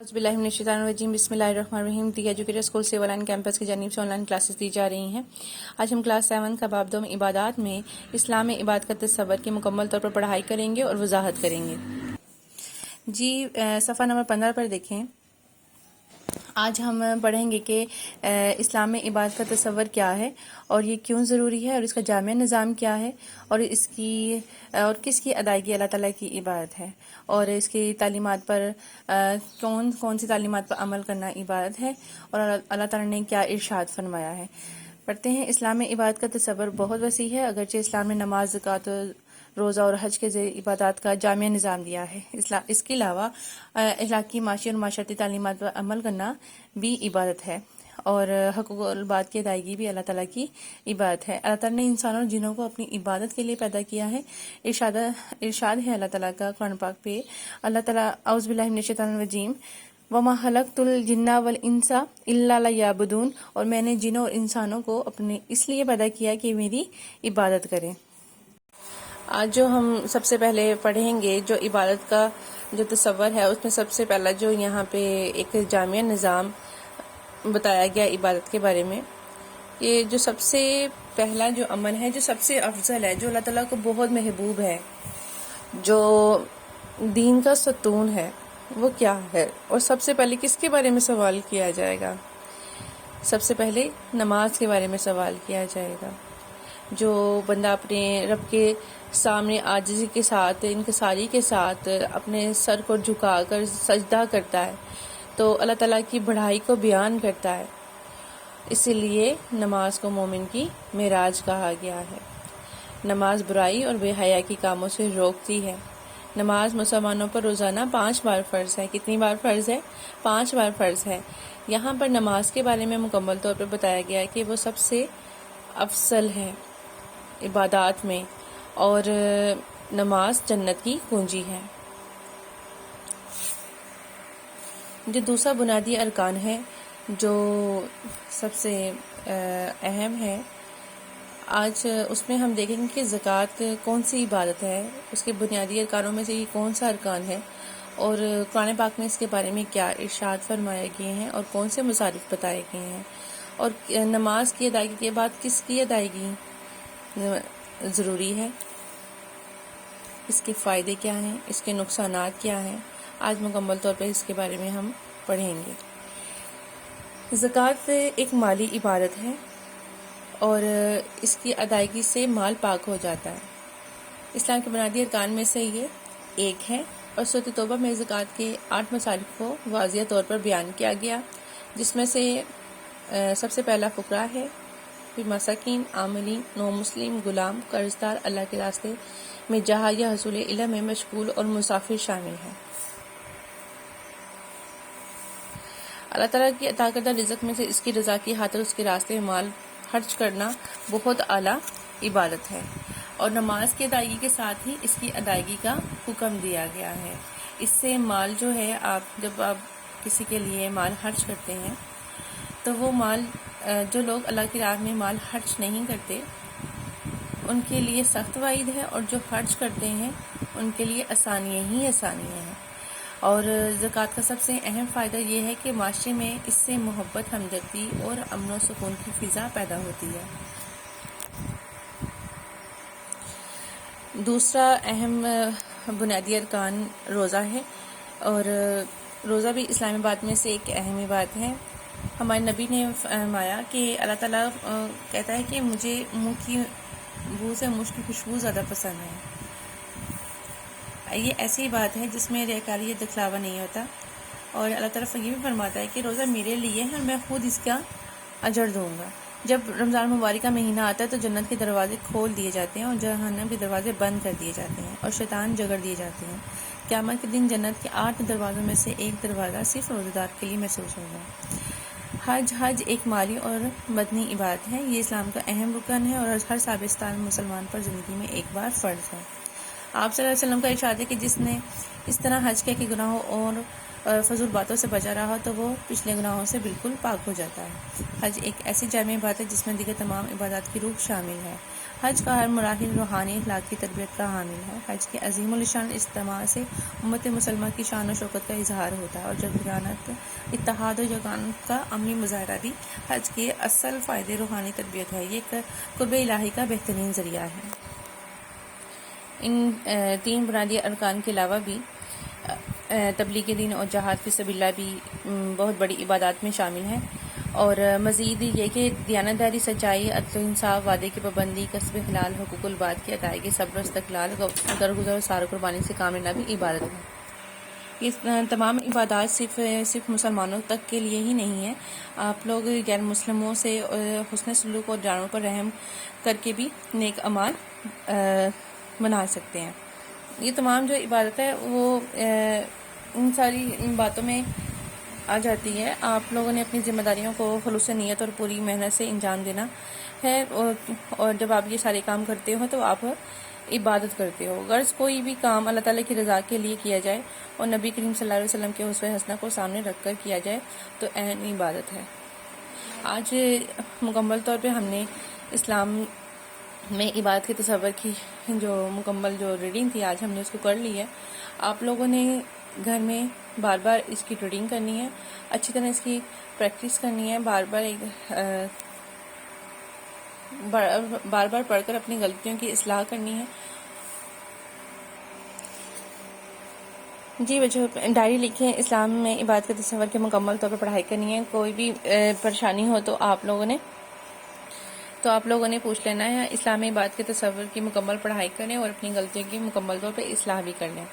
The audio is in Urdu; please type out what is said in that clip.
اعوذ باللہ من الشیطان الرجیم بسم اللہ الرحمن الرحیم the Educator School Civil Line campus کی جانب سے آن لائن کلاسز دی جا رہی ہیں۔ آج ہم کلاس 7 کا باب دوم عبادات میں اسلام میں عبادت کا تصور کی مکمل طور پر پڑھائی کریں گے اور وضاحت کریں گے۔ جی صفحہ نمبر 15 پر دیکھیں۔ آج ہم پڑھیں گے کہ اسلام میں عبادت کا تصور کیا ہے اور یہ کیوں ضروری ہے اور اس کا جامع نظام کیا ہے اور کس کی ادائیگی اللہ تعالیٰ کی عبادت ہے اور اس کی تعلیمات پر کون سی تعلیمات پر عمل کرنا عبادت ہے اور اللہ تعالیٰ نے کیا ارشاد فرمایا ہے۔ پڑھتے ہیں۔ اسلام میں عبادت کا تصور بہت وسیع ہے، اگرچہ اسلام نے نماز، زکوٰۃ، روزہ اور حج کے ذریعے عبادات کا جامع نظام دیا ہے۔ اس کے علاوہ اخلاقی، معاشی اور معاشرتی تعلیمات پر عمل کرنا بھی عبادت ہے اور حقوق العباد کی ادائیگی بھی اللہ تعالیٰ کی عبادت ہے۔ اللہ تعالیٰ نے انسانوں اور جنوں کو اپنی عبادت کے لیے پیدا کیا ہے۔ ارشاد ہے اللہ تعالیٰ کا قرآن پاک پہ، اللہ تعالیٰ اعوذ باللہ من الشیطان الرجیم وَمَا خَلَقْتُ الْجِنَّ وَالْإِنسَ إِلَّا لِيَعْبُدُونِ، اور میں نے جنوں اور انسانوں کو اس لیے پیدا کیا کہ میری عبادت کریں۔ آج جو ہم سب سے پہلے پڑھیں گے، جو عبادت کا جو تصور ہے، اس میں سب سے پہلا جو یہاں پہ ایک جامع نظام بتایا گیا عبادت کے بارے میں، یہ جو سب سے پہلا جو عمل ہے، جو سب سے افضل ہے، جو اللہ تعالیٰ کو بہت محبوب ہے، جو دین کا ستون ہے، وہ کیا ہے اور سب سے پہلے کس کے بارے میں سوال کیا جائے گا؟ سب سے پہلے نماز کے بارے میں سوال کیا جائے گا۔ جو بندہ اپنے رب کے سامنے عاجزی کے ساتھ، انکساری کے ساتھ اپنے سر کو جھکا کر سجدہ کرتا ہے تو اللہ تعالیٰ کی بڑائی کو بیان کرتا ہے۔ اسی لیے نماز کو مومن کی معراج کہا گیا ہے۔ نماز برائی اور بے حیائی کے کاموں سے روکتی ہے۔ نماز مسلمانوں پر روزانہ 5 بار فرض ہے۔ کتنی بار فرض ہے؟ 5 بار فرض ہے۔ یہاں پر نماز کے بارے میں مکمل طور پر بتایا گیا ہے کہ وہ سب سے افضل ہے عبادات میں، اور نماز جنت کی کنجی ہے۔ جو دوسرا بنیادی ارکان ہے، جو سب سے اہم ہے، آج اس میں ہم دیکھیں گے کہ زکوٰۃ کون سی عبادت ہے، اس کے بنیادی ارکانوں میں سے یہ کون سا ارکان ہے اور قرآن پاک میں اس کے بارے میں کیا ارشاد فرمائے گئے ہیں اور کون سے مصارف بتائے گئے ہیں، اور نماز کی ادائیگی کے بعد کس کی ادائیگی ضروری ہے، اس کے فائدے کیا ہیں، اس کے نقصانات کیا ہیں، آج مکمل طور پر اس کے بارے میں ہم پڑھیں گے۔ زکوٰۃ ایک مالی عبادت ہے اور اس کی ادائیگی سے مال پاک ہو جاتا ہے۔ اسلام کے بنیادی ارکان میں سے یہ ایک ہے، اور سورۃ توبہ میں زکوٰۃ کے 8 مصارف کو واضح طور پر بیان کیا گیا، جس میں سے سب سے پہلا فقراء ہے، پھر مساکین، عاملین، نو مسلم، غلام، قرضدار، اللہ کے راستے میں جہاد یا حصول علم میں مشغول اور مسافر شامل ہیں۔ اللہ تعالیٰ کی عطا کردہ رزق میں سے اس کی رضا کی خاطر اس کے راستے میں مال خرچ کرنا بہت اعلیٰ عبادت ہے، اور نماز کی ادائیگی کے ساتھ ہی اس کی ادائیگی کا حکم دیا گیا ہے۔ اس سے مال جو ہے، جب آپ کسی کے لیے مال خرچ کرتے ہیں تو وہ مال، جو لوگ اللہ کی راہ میں مال خرچ نہیں کرتے ان کے لیے سخت وعید ہے، اور جو خرچ کرتے ہیں ان کے لیے آسانیاں ہی آسانیاں ہیں۔ اور زکوٰۃ کا سب سے اہم فائدہ یہ ہے کہ معاشرے میں اس سے محبت، ہمدردی اور امن و سکون کی فضا پیدا ہوتی ہے۔ دوسرا اہم بنیادی ارکان روزہ ہے، اور روزہ بھی اسلامی بات میں سے ایک اہم بات ہے۔ ہمارے نبی نے فرمایا کہ اللہ تعالیٰ کہتا ہے کہ مجھے منہ کی بو سے مشک کی خوشبو زیادہ پسند ہے۔ یہ ایسی بات ہے جس میں ریاکاری یا دکھلاوا نہیں ہوتا، اور اللہ تعالیٰ یہ بھی فرماتا ہے کہ روزہ میرے لیے ہے اور میں خود اس کا اجر دوں گا۔ جب رمضان مبارک کا مہینہ آتا ہے تو جنت کے دروازے کھول دیے جاتے ہیں اور جہنم کے دروازے بند کر دیے جاتے ہیں اور شیطان جگڑ دیے جاتے ہیں۔ قیامت کے دن جنت کے 8 دروازوں میں سے ایک دروازہ صرف روزہ کے لیے محسوس ہوگا۔ حج ایک مالی اور بدنی عبادت ہے۔ یہ اسلام کا اہم رکن ہے اور ہر ثابتستان مسلمان پر زندگی میں ایک بار فرض ہے۔ آپ صلی اللہ علیہ وسلم کا ارشاد ہے کہ جس نے اس طرح حج کیا کہ گناہوں اور فضول باتوں سے بچا رہا تو وہ پچھلے گناہوں سے بالکل پاک ہو جاتا ہے۔ حج ایک ایسی جامع بات ہے جس میں دیگر تمام عبادات کی روح شامل ہے۔ حج کا ہر مراحل روحانی اخلاقی تربیت کا حامل ہے۔ حج کے عظیم الشان اجتماع سے امت مسلمہ کی شان و شوکت کا اظہار ہوتا ہے اور جمعیت، اتحاد و یگانت کا عملی مظاہرہ بھی۔ حج کے اصل فائدے روحانی تربیت ہے، یہ قرب الہی کا بہترین ذریعہ ہے۔ ان تین بنیادی ارکان کے علاوہ بھی تبلیغ دین اور جہاد فی سبیل اللہ بھی بہت بڑی عبادات میں شامل ہیں، اور مزید یہ کہ دیانتداری، سچائی، عدل و انصاف، وعدے کی پابندی، کسب حلال، حقوق العباد کی ادائیگی، صبر و استقلال، درگزر اور سار قربانی سے کام لینا بھی عبادت ہے۔ یہ تمام عبادات صرف مسلمانوں تک کے لیے ہی نہیں ہیں، آپ لوگ غیر مسلموں سے حسن سلوک اور جانوروں پر رحم کر کے بھی نیک اعمال بنا سکتے ہیں۔ یہ تمام جو عبادت ہے وہ ان ساری باتوں میں آ جاتی ہے۔ آپ لوگوں نے اپنی ذمہ داریوں کو خلوص نیت اور پوری محنت سے انجام دینا ہے، اور جب آپ یہ سارے کام کرتے ہو تو آپ عبادت کرتے ہو۔ غرض کوئی بھی کام اللہ تعالیٰ کی رضا کے لیے کیا جائے اور نبی کریم صلی اللہ علیہ وسلم کے اسوہ حسنہ کو سامنے رکھ کر کیا جائے تو عین عبادت ہے۔ آج مکمل طور پہ ہم نے اسلام میں عبادت کے تصور کی جو مکمل جو ریڈنگ تھی، آج ہم نے اس کو کر لی ہے۔ آپ لوگوں نے گھر میں بار بار اس کی ریڈنگ کرنی ہے، اچھی طرح اس کی پریکٹس کرنی ہے، بار بار پڑھ کر اپنی غلطیوں کی اصلاح کرنی ہے۔ جی بچوں، ڈائری لکھیں، اسلام میں عبادت کے تصور کی مکمل طور پر پڑھائی کرنی ہے۔ کوئی بھی پریشانی ہو تو آپ لوگوں نے پوچھ لینا ہے۔ اسلام میں عبادت کے تصور کی مکمل پڑھائی کریں اور اپنی غلطیوں کی مکمل طور پر اصلاح بھی کر لیں۔